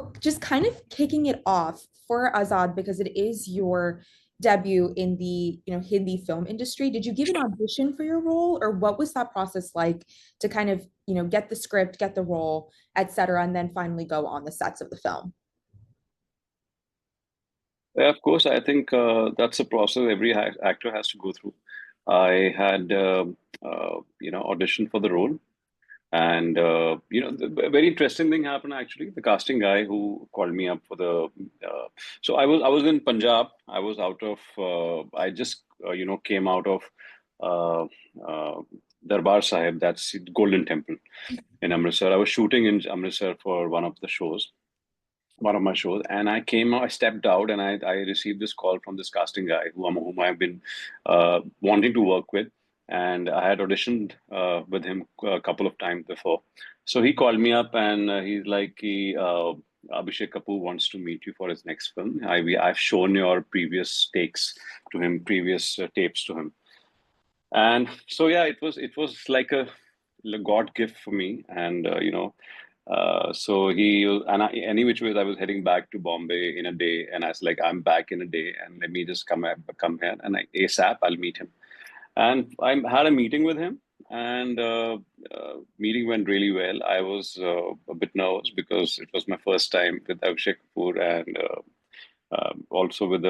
So just kind of kicking it off for Azad because it is your debut in the, Hindi film industry. Did you give an audition for your role or what was that process like to kind of, get the script, get the role, etc., and then finally go on the sets of the film? Yeah, of course, I think that's a process every actor has to go through. I had, auditioned for the role, and the very interesting thing happened actually. The casting guy who called me up for so I was in Punjab. I was out of, I just came out of uh, uh, Darbar Sahib. That's the Golden Temple in Amritsar. I was shooting in Amritsar for one of my shows, and I stepped out, and I received this call from this casting guy whom I've been wanting to work with, and I had auditioned with him a couple of times before. So he called me up, and he's like, Abhishek Kapoor wants to meet you for his next film. I've shown your previous takes to him, previous tapes to him, and so yeah, it was like a God gift for me, and so any which ways I was heading back to Bombay in a day, and I was like, I'm back in a day, and let me just come here, and ASAP I'll meet him. And I had a meeting with him, and meeting went really well. I was a bit nervous because it was my first time with Abhishek Kapoor, and also with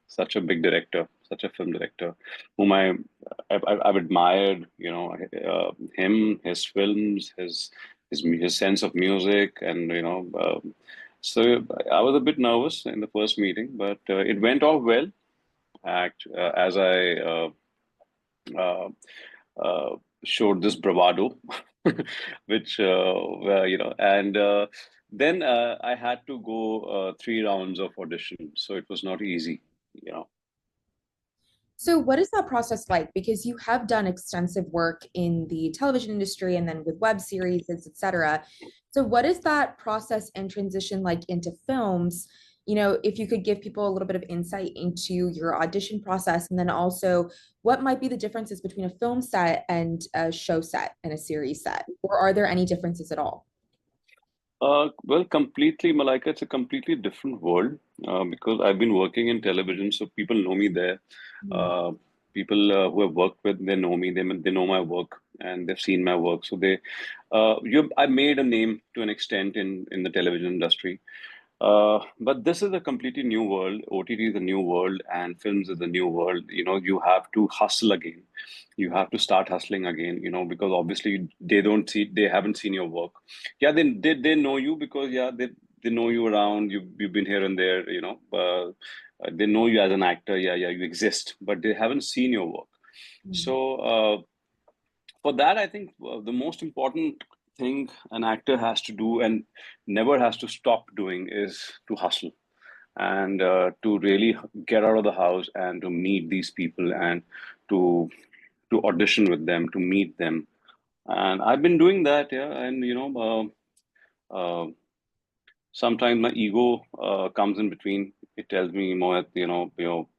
such a big director, such a film director, whom I've admired. Him, his films, his sense of music, and so I was a bit nervous in the first meeting, but it went off well. As I uh, showed this bravado, which and then I had to go 3 rounds of audition, so it was not easy. You know, So what is that process like? Because you have done extensive work in the television industry and then with web series, etc. So what is that process and transition like into films? If you could give people a little bit of insight into your audition process, and then also what might be the differences between a film set and a show set and a series set, or are there any differences at all? well, completely, Malaika, it's a completely different world because I've been working in television, so people know me there. Mm. Uh, People who have worked with, they know me, they know my work, and they've seen my work. So I made a name to an extent in the television industry. But this is a completely new world. OTT is a new world, and films is a new world. You have to hustle again. You have to start hustling again. Because obviously they haven't seen your work. Yeah, they know you because yeah, they know you around. You've been here and there. They know you as an actor. Yeah, yeah, you exist, but they haven't seen your work. Mm. So for that, I think the most important thing an actor has to do and never has to stop doing is to hustle and to really get out of the house and to meet these people and to audition with them, to meet them. And I've been doing that, yeah. And sometimes my ego comes in between. It tells me, Mohit,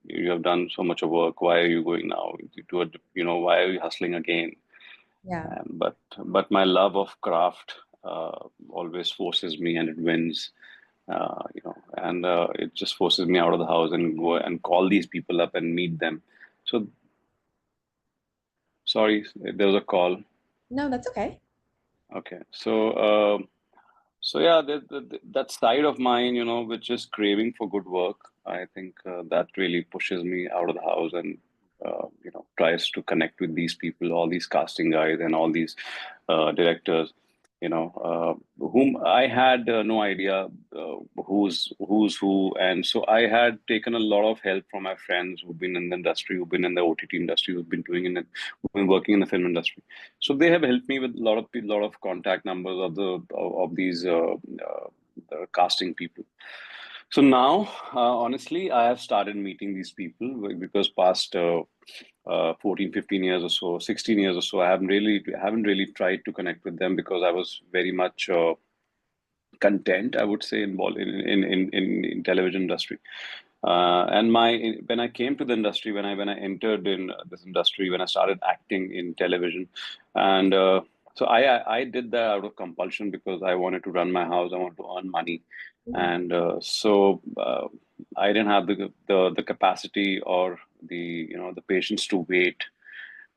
you have done so much of work. Why are you going now? Why are you hustling again? Yeah. But my love of craft always forces me, and it wins. And it just forces me out of the house and go and call these people up and meet them. So sorry, there was a call. No, that's okay. Okay, so yeah, that side of mine, which is craving for good work, I think that really pushes me out of the house and tries to connect with these people, all these casting guys, and all these directors, whom I had no idea who's who, and so I had taken a lot of help from my friends who've been in the industry, who've been in the OTT industry, who've been doing it, who've been working in the film industry. So they have helped me with a lot of contact numbers of these casting people. So now, honestly, I have started meeting these people because past 14, 15 years or so, 16 years or so, I haven't really tried to connect with them because I was very much content, I would say, involved in television industry. And when I came to the industry, when I entered in this industry, when I started acting in television, and so I did that out of compulsion because I wanted to run my house, I wanted to earn money, Mhm. and I didn't have the capacity or the patience to wait.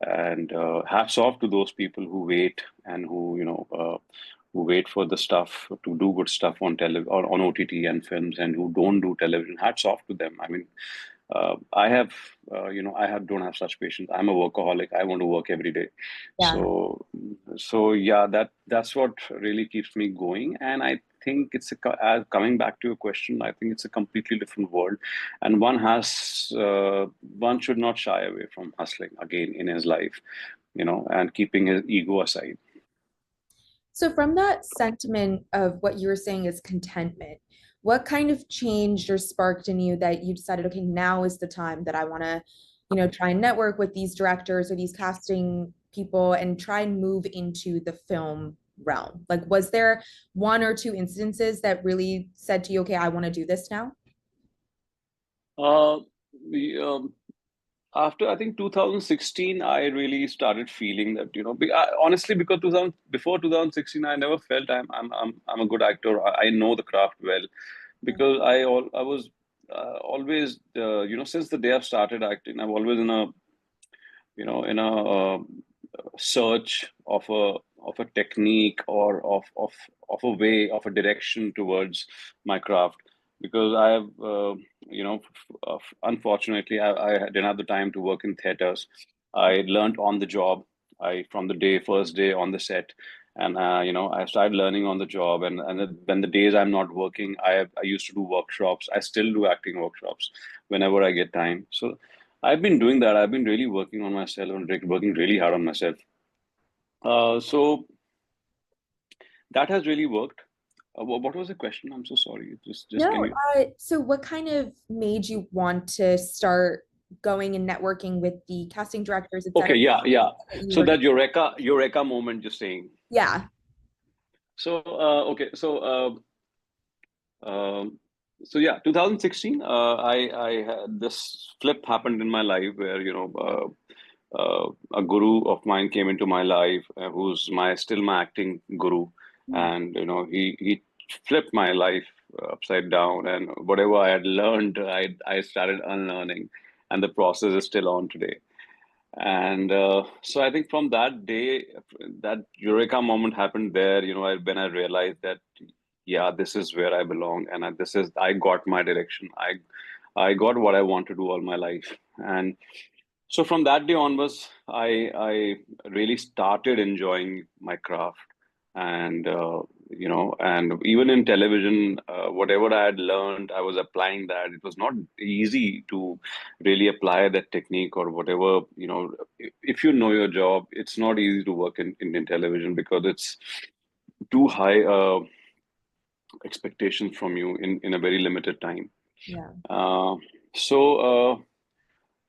And hats off to those people who wait and who wait for the stuff to do good stuff on tele or on OTT and films, and who don't do television. Hats off to them. I mean, I have, I have don't have such patience. I'm a workaholic. I want to work every day. Yeah. So yeah, that's what really keeps me going. And I think coming back to your question, I think it's a completely different world, and one should not shy away from hustling again in his life, and keeping his ego aside. So from that sentiment of what you were saying is contentment, what kind of changed or sparked in you that you decided, okay, now is the time that I want to, try and network with these directors or these casting people and try and move into the film realm? Like, was there one or two instances that really said to you, okay, I want to do this now? Uh, the, After I think 2016, I really started feeling that honestly, because 2000, before 2016, I never felt I'm a good actor. I know the craft well, because I was always since the day I've started acting, I'm always in a search of a technique, or of a way, of a direction towards my craft, because I have unfortunately I didn't have the time to work in theaters. I learned on the job. I From the first day on the set, and I started learning on the job, and when the days I'm not working, I used to do workshops. I still do acting workshops whenever I get time. So I've been doing that. I've been really working on myself and working really hard on myself. So that has really worked. What was the question? I'm so sorry. Just can No, you? so what kind of made you want to start going and networking with the casting directors, et cetera, Okay, yeah, yeah. that you So were, that eureka moment you're saying. yeah. So okay, um, so yeah, 2016. I had this flip happened in my life where a guru of mine came into my life, who's my acting guru, and he flipped my life upside down, and whatever I had learned, I started unlearning, and the process is still on today. And so I think from that day, that eureka moment happened there. When I realized that, yeah, this is where I belong, and I got my direction. I got what I want to do all my life, and so from that day onwards, I really started enjoying my craft, and and even in television, whatever I had learned, I was applying that. It was not easy to really apply that technique or whatever. If you know your job, it's not easy to work in Indian television, because it's too high expectations from you in a very limited time. Yeah. Uh, so.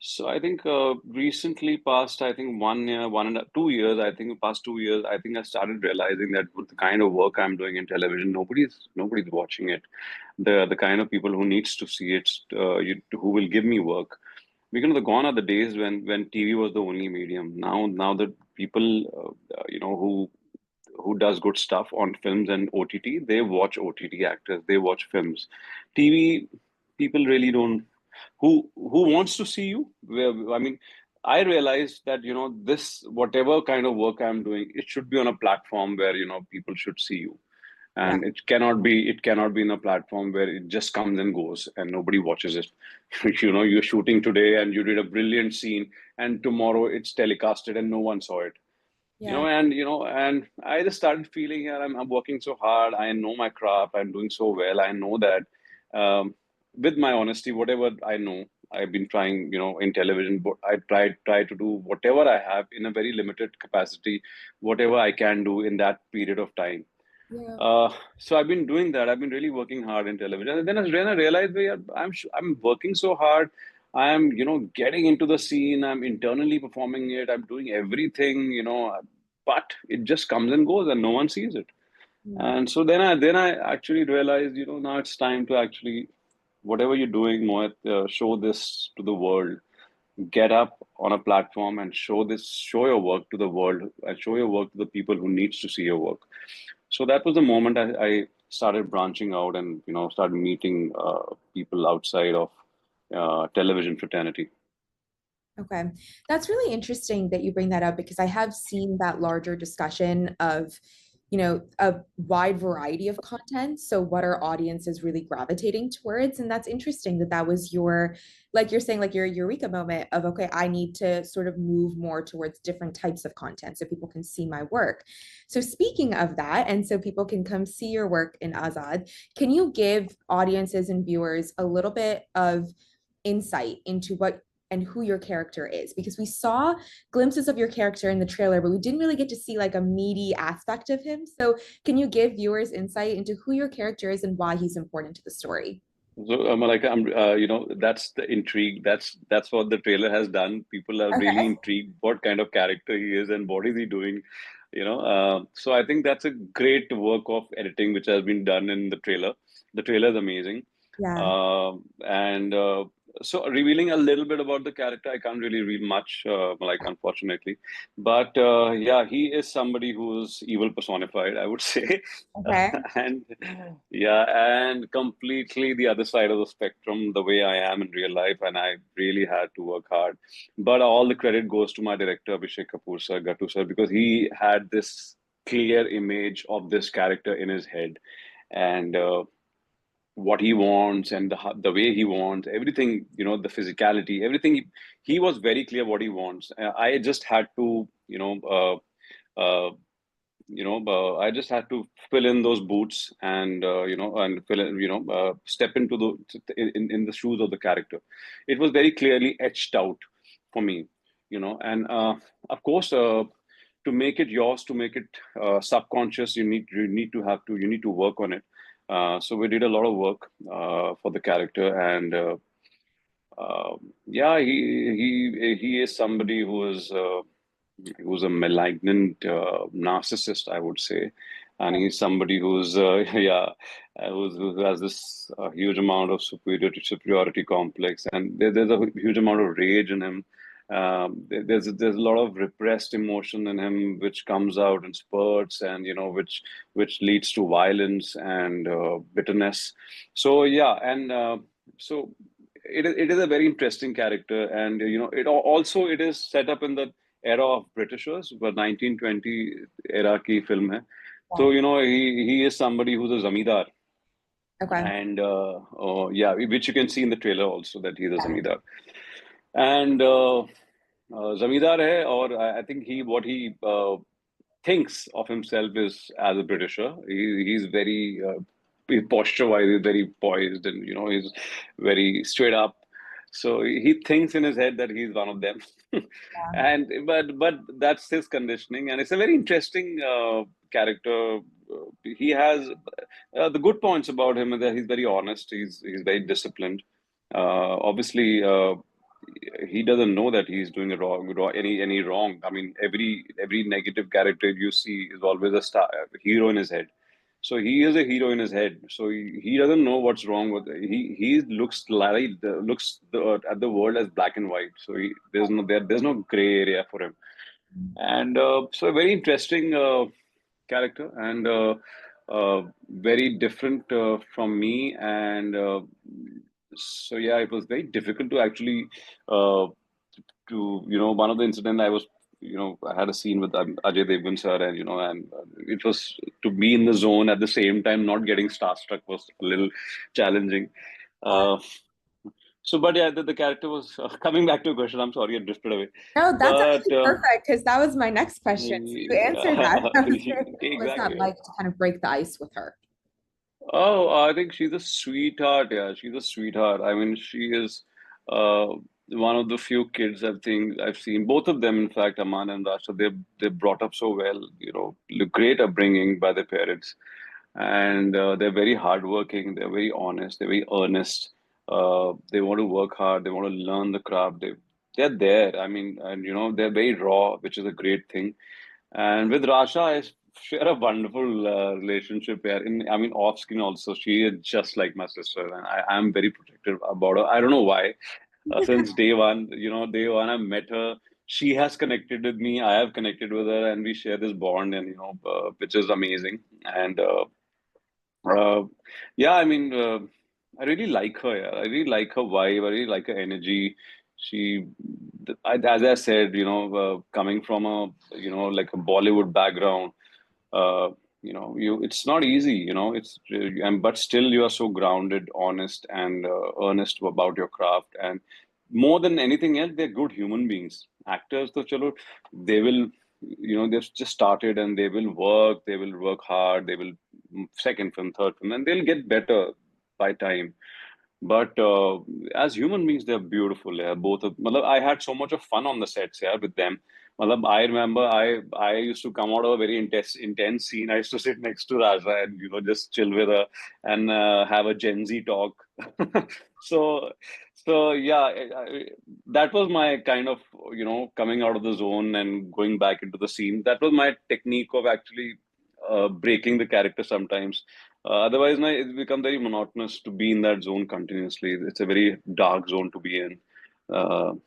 So I think recently past, I think 1 year, 2 years, I think past 2 years, I think I started realizing that with the kind of work I'm doing in television, nobody's watching it. The kind of people who needs to see it, who will give me work. Because the gone are the days when TV was the only medium. Now the people, who does good stuff on films and OTT, they watch OTT actors, they watch films. TV people really don't. Who wants to see you? I mean, I realized that this whatever kind of work I'm doing, it should be on a platform where people should see you, Yeah. and it cannot be in a platform where it just comes and goes and nobody watches it. You're shooting today and you did a brilliant scene, and tomorrow it's telecasted and no one saw it. Yeah. And I just started feeling, yeah, I'm working so hard. I know my craft. I'm doing so well. I know that, with my honesty, whatever I know, I've been trying, in television, but I try to do whatever I have in a very limited capacity, whatever I can do in that period of time. Yeah. So I've been doing that. I've been really working hard in television, and then I realized, yeah, I'm working so hard. I'm getting into the scene. I'm internally performing it. I'm doing everything, but it just comes and goes, and no one sees it. Yeah. And so then I actually realized, now it's time to actually, whatever you're doing, Mohit, show this to the world. Get up on a platform and show your work to the world, and show your work to the people who needs to see your work. So that was the moment I started branching out and started meeting people outside of television fraternity. Okay. That's really interesting that you bring that up because I have seen that larger discussion of, a wide variety of content. So what our audience is really gravitating towards. And that's interesting that that was your, like you're saying, like your eureka moment of, okay, I need to sort of move more towards different types of content so people can see my work. So speaking of that, and so people can come see your work in Azaad, can you give audiences and viewers a little bit of insight into what and who your character is, because we saw glimpses of your character in the trailer, but we didn't really get to see like a meaty aspect of him. So, can you give viewers insight into who your character is and why he's important to the story? So, Malika, that's the intrigue. That's what the trailer has done. People are really Okay. intrigued what kind of character he is and what is he doing. So I think that's a great work of editing which has been done in the trailer. The trailer is amazing, Yeah. and so revealing a little bit about the character, I can't really read much, like unfortunately, but yeah, he is somebody who's evil personified, I would say, Okay. and yeah, and completely the other side of the spectrum, the way I am in real life, and I really had to work hard. But all the credit goes to my director, Abhishek Kapoor sir, Gattu sir, because he had this clear image of this character in his head, and what he wants and the way he wants everything, the physicality, everything. He was very clear what he wants. I just had to, I just had to fill in those boots and and fill in, step into in the shoes of the character. It was very clearly etched out for me, and of course, to make it yours, to make it subconscious, you need to work on it. So we did a lot of work for the character, and yeah, he is somebody who's a malignant narcissist, I would say, and he's somebody who's yeah, who has this huge amount of superiority complex, and there's a huge amount of rage in him. There's a lot of repressed emotion in him, which comes out in spurts, and which leads to violence and bitterness. So yeah, and so it is a very interesting character, and also it is set up in the era of Britishers, but 1920 era की film है. Yeah. So he is somebody who's a zamindar, Okay. and yeah, which you can see in the trailer also that he's a Yeah. zamindar, and zamindar hai, or I think what he thinks of himself is as a Britisher. He's very posture wise, he's very poised, and he's very straight up. So he thinks in his head that he's one of them, Yeah. and but that's his conditioning, and it's a very interesting character. He has the good points about him is that he's very honest. He's very disciplined. Obviously, he doesn't know that he's doing any wrong. I mean, every negative character you see is always a hero in his head. So he is a hero in his head. So he doesn't know what's wrong with he looks like at the world as black and white. So there's no gray area for him. And so a very interesting character, and very different from me, and so yeah, it was very difficult to actually uh, one of the incident I was, I had a scene with Ajay Devgan sir, and and it was to be in the zone at the same time not getting starstruck was a little challenging. uh, so but yeah, the character was coming back to a question. I'm sorry I drifted away, No, that's but actually perfect because that was my next question. So you answered that. I was curious, what was that exactly. like to kind of break the ice with her? Oh, I think she's a sweetheart. Yeah, she's a sweetheart. I mean, she is uh, one of the few kids I've seen. Both of them, in fact, Aman and Rasha, they're brought up so well. Great upbringing by their parents, and they're very hardworking. They're very honest. They're very earnest. They want to work hard. They want to learn the craft. They're there. I mean, and they're very raw, which is a great thing. And with Rasha, I share a wonderful relationship here. I mean, off screen also, she is just like my sister, and I'm very protective about her. I don't know why. Since day one, day one I met her, she has connected with me. I have connected with her, and we share this bond, and which is amazing. And Uh, yeah, I mean, I really like her. Yeah. I really like her vibe. I really like her energy. She, as I said, coming from a, like a Bollywood background, uh, it's not easy. And but still you are so grounded, honest, and earnest about your craft. And more than anything else, they're good human beings. Actors, though, chalo, they will, they've just started and they will work hard, they will second film, third film, and they'll get better by time. But as human beings, they're beautiful. Yeah, both of. Matlab, I had so much of fun on the sets. Yeah, with them. Matlab, I remember I used to come out of a very intense scene. I used to sit next to Raja and just chill with her and have a Gen Z talk. so yeah, that was my kind of coming out of the zone and going back into the scene. That was my technique of actually breaking the character sometimes. Otherwise, no, it's become very monotonous to be in that zone continuously. It's a very dark zone to be in.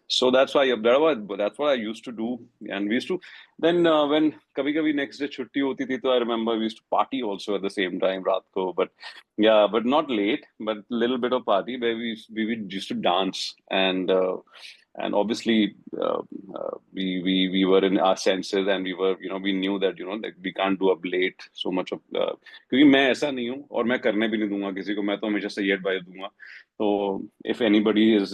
So that's what I used to do, and we used to then when kabhi kabhi next day chutti hoti thi, to I remember we used to party also at the same time raat ko, but yeah, but not late, but little bit of party where we used to dance and obviously we were in our senses and we were we knew that like we can't do up late so much of क्योंकि मैं ऐसा नहीं हूँ और मैं करने भी नहीं दूंगा किसी को मैं तो हमेशा सही एडवाइस दूंगा तो if anybody is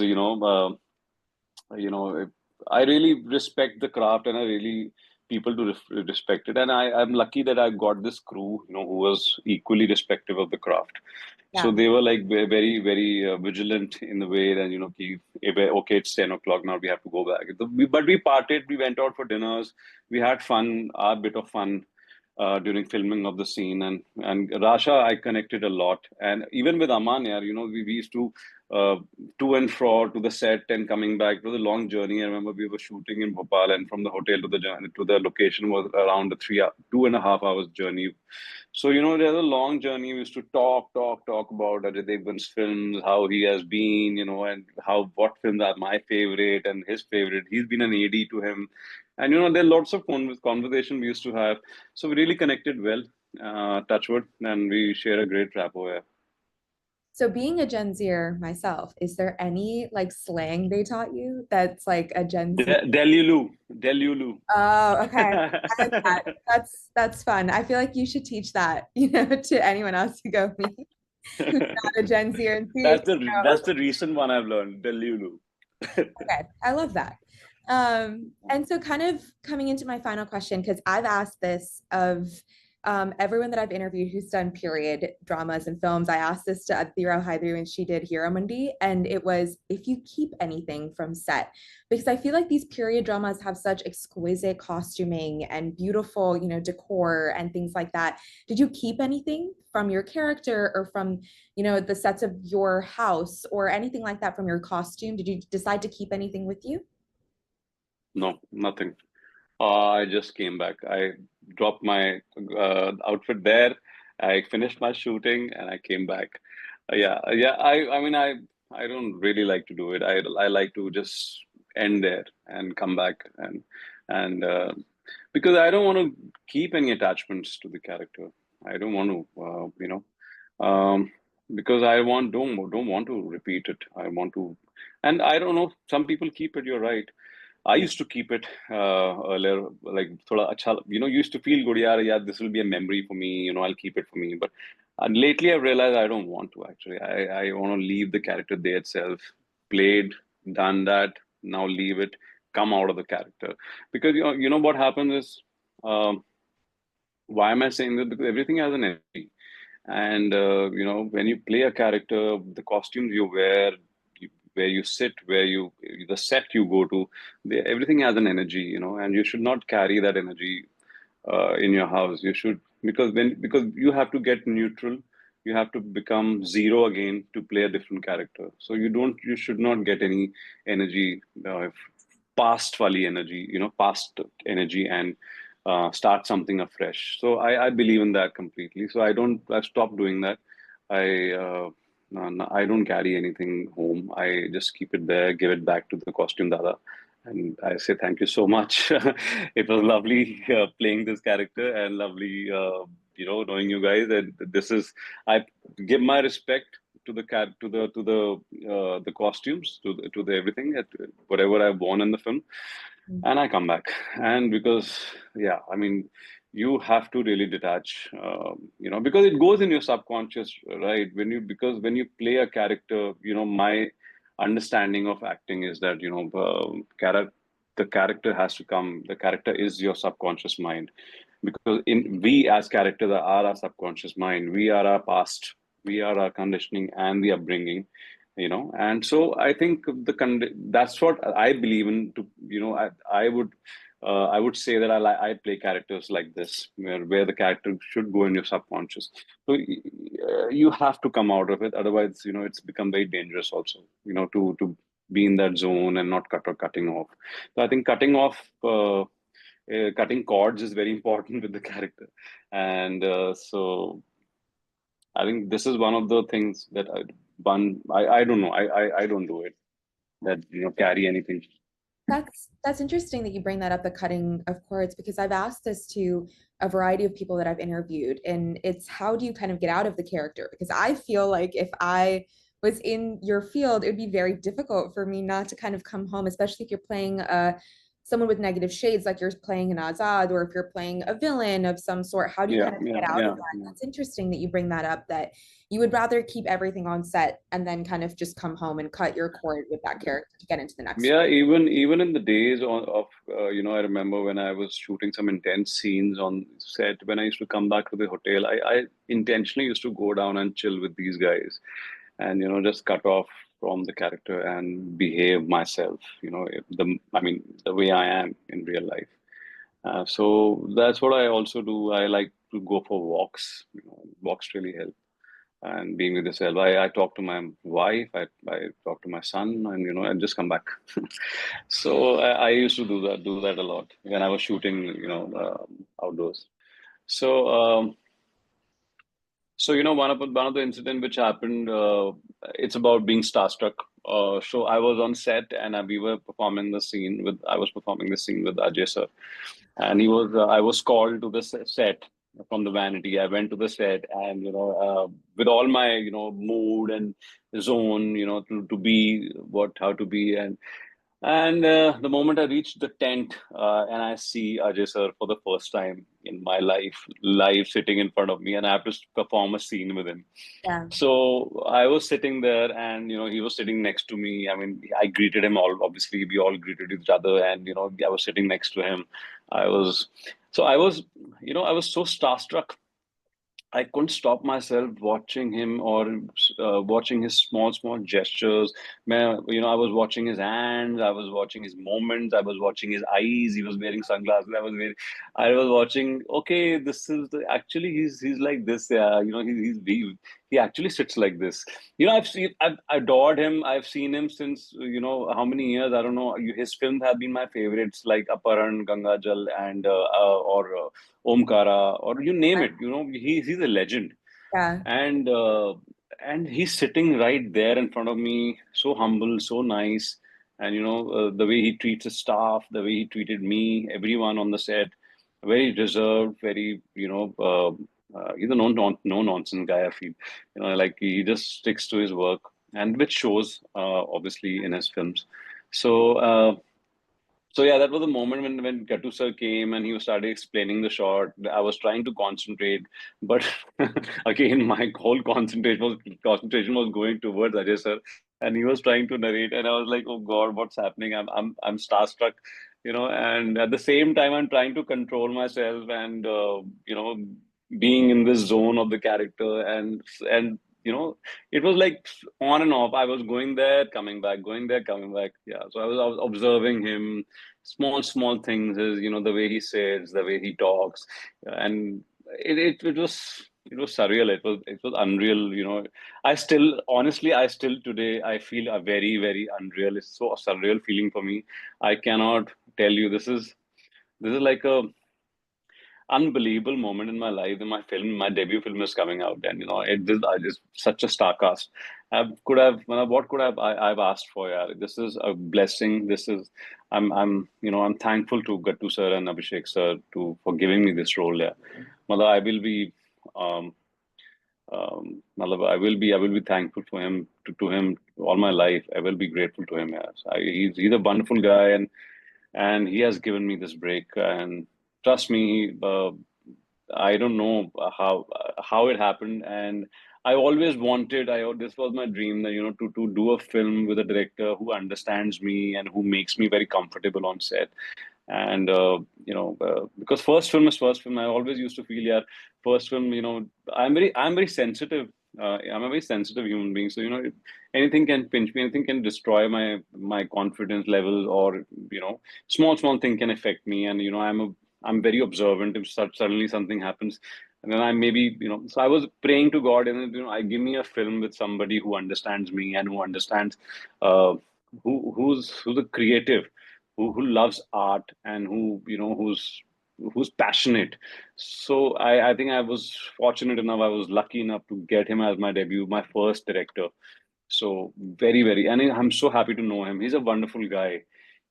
if I really respect the craft and I really people to respect it and I'm lucky that I got this crew who was equally respective of the craft so Yeah. they were like very very vigilant in the way that if, okay it's 10 o'clock now we have to go back but we parted we went out for dinners we had fun our bit of fun during filming of the scene and Rasha I connected a lot and even with Aman yeah, we used to and fro to the set and coming back. It was a long journey. I remember we were shooting in Bhopal, and from the hotel to the location was around a 2.5 hours journey. So there's a long journey. We used to talk about Ajay Devgan's films, how he has been, and how what films are my favorite and his favorite. He's been an AD to him, and there are lots of conversation we used to have. So we really connected well. Touchwood, and we share a great rapport. Yeah. So being a Gen Zer myself, is there any like slang they taught you that's like a Gen Z? Delulu, Delulu. Oh, okay. I like that. That's fun. I feel like you should teach that, to anyone else you go meet who's not a Gen Zer and see if That's the recent one I've learned. Delulu. Okay, I love that. And so kind of coming into my final question, because I've asked this of everyone that I've interviewed who's done period dramas and films. I asked this to Adhira Hydru when she did Hero Mundi, and it was if you keep anything from set, because I feel like these period dramas have such exquisite costuming and beautiful, decor and things like that. Did you keep anything from your character or from the sets of your house or anything like that from your costume? Did you decide to keep anything with you? No, nothing. I just came back. I dropped my outfit there. I finished my shooting and I came back. Yeah. I mean, I don't really like to do it. I like to just end there and come back and because I don't want to keep any attachments to the character. I don't want to, because I don't want to repeat it. I want to, and I don't know. Some people keep it. You're right. I used to keep it earlier, like thoda acha, used to feel good. Yeah, this will be a memory for me. I'll keep it for me. But lately, I've realized I don't want to actually. I want to leave the character there itself. Played, done that. Now leave it. Come out of the character because what happens is. Why am I saying that? Because everything has an energy. And when you play a character, the costumes you wear, where you sit, the set you go to, everything has an energy, and you should not carry that energy in your house. You should because you have to get neutral. You have to become zero again to play a different character. So you should not get any energy, past wali energy, past energy and start something afresh. So I believe in that completely. So I've stopped doing that. I don't carry anything home. I just keep it there, give it back to the costume dada. And I say thank you so much. It was lovely playing this character and lovely, knowing you guys, and this is, I give my respect to the the costumes, to the everything, whatever I've worn in the film, and I come back. And because, yeah, I mean, you have to really detach, because it goes in your subconscious, right? Because when you play a character, my understanding of acting is that, the character has to come, the character is your subconscious mind. Because we as characters are our subconscious mind, we are our past, we are our conditioning and the upbringing, and so I think that's what I believe in. I would say that I play characters like this, where the character should go in your subconscious. So you have to come out of it, otherwise, it's become very dangerous also, to be in that zone and not cutting off. So I think cutting cords is very important with the character, and so I think this is one of the things that I don't know. I don't do it. That carry anything. That's interesting that you bring that up, the cutting of cords, because I've asked this to a variety of people that I've interviewed, and it's how do you kind of get out of the character? Because I feel like if I was in your field, it would be very difficult for me not to kind of come home, especially if you're playing someone with negative shades, like you're playing an Azad, or if you're playing a villain of some sort. How do you Yeah, kind of yeah, get out of yeah, that? yeah. That's interesting that you bring that up, that you would rather keep everything on set and then kind of just come home and cut your cord with that character to get into the next Yeah, one. even in the days of I remember when I was shooting some intense scenes on set. When I used to come back to the hotel, I intentionally used to go down and chill with these guys, and just cut off from the character and behave myself. I mean, the way I am in real life. So that's what I also do. I like to go for walks. Walks really help. And being with yourself, I talk to my wife, I talk to my son, and I just come back. So I used to do that a lot when I was shooting, outdoors. So one of the incident which happened, it's about being starstruck. So I was on set, and I was performing the scene with Ajay sir, and I was called to the set from the vanity. I went to the set, and with all my mood and zone, to be how to be. And the moment I reached the tent, and I see Ajay sir for the first time in my life, live sitting in front of me, and I have to perform a scene with him. Yeah. So I was sitting there, and he was sitting next to me. I mean, I greeted him all. Obviously, we all greeted each other, and I was sitting next to him. I was, I was, I was so starstruck. I couldn't stop myself watching him, or watching his small gestures. I was watching his hands, I was watching his movements, I was watching his eyes. He was wearing sunglasses. I was watching. Okay, this is actually he's like this. Yeah, he actually sits like this. I've adored him. I've seen him since how many years? I don't know. His films have been my favorites, like Aparan, Ganga Jal, and or Omkara, or you name it. He's a legend, Yeah. and he's sitting right there in front of me, so humble, so nice, and the way he treats his staff, the way he treated me, everyone on the set, very reserved, very he's a no nonsense guy. I feel like he just sticks to his work, and which shows obviously in his films. So. So yeah, that was the moment when Gatu sir came and he started explaining the shot. I was trying to concentrate, but again, my whole concentration was going towards Ajay sir, and he was trying to narrate, and I was like, "Oh God, what's happening?" I'm starstruck, and at the same time, I'm trying to control myself, and being in this zone of the character, and it was like on and off. I was going there, coming back, going there, coming back. Yeah, so I was observing him, small things, is the way he says, the way he talks, and it was surreal. It was unreal. I still today I feel a very unreal. It's so a surreal feeling for me. I cannot tell you. This is like a unbelievable moment in my life. In my debut film is coming out, and I just such a star cast. What could I've asked for? Yeah, this is a blessing. I'm thankful to Gattu sir and Abhishek sir for giving me this role. Yeah, I will be. I will be thankful for him to him all my life. I will be grateful to him. Yes, he's a wonderful guy, and he has given me this break. And trust me, I don't know how it happened, and I always wanted. This was my dream that to do a film with a director who understands me and who makes me very comfortable on set. And because first film is first film, I always used to feel, yeah, first film. I'm very sensitive. I'm a very sensitive human being, so anything can pinch me, anything can destroy my confidence level, or small thing can affect me. And I'm very observant. If suddenly something happens, and then I maybe so I was praying to God, and I give me a film with somebody who understands me and who understands uh, who's a creative, who loves art, and who's passionate. So I think I was fortunate enough, I was lucky enough to get him as my debut, my first director. So very, and I'm so happy to know him. He's a wonderful guy.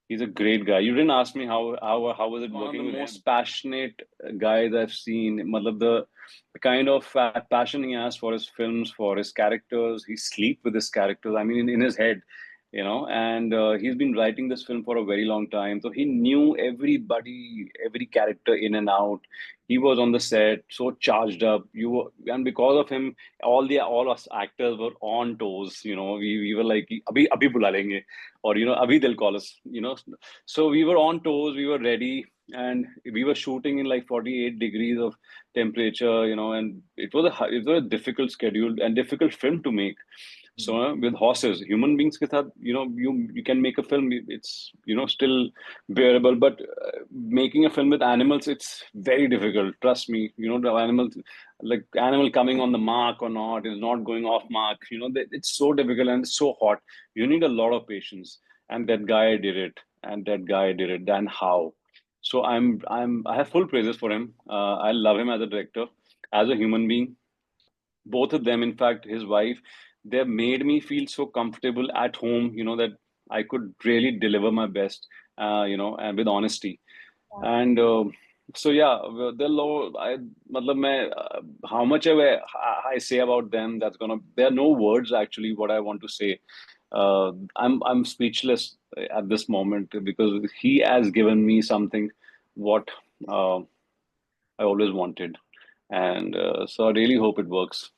He's a great guy. You didn't ask me how was it working with him. Most passionate guys I've seen. Matlab, the kind of passion he has for his films, for his characters. He sleep with his characters. I mean, in his head, and he's been writing this film for a very long time. So he knew everybody, every character in and out. He was on the set, so charged up. And because of him, all us actors were on toes. We were like, abhi bula lenge, or abhi they'll call us. So we were on toes. We were ready, and we were shooting in like 48 degrees of temperature. And it was a difficult schedule and difficult film to make. So with horses, human beings ke sath, you can make a film. It's still bearable, but making a film with animals, it's very difficult. Trust me. The animals, like animal coming on the mark or not, is not going off mark. It's so difficult and it's so hot. You need a lot of patience, and that guy did it. And that guy did it. And how? So I have full praises for him. I love him as a director, as a human being. Both of them, in fact, his wife, they made me feel so comfortable at home, that I could really deliver my best, and with honesty. And so yeah, the low I matlab main, how much I say about them, there are no words actually what I want to say. I'm speechless at this moment, because he has given me something what I always wanted. And so I really hope it works.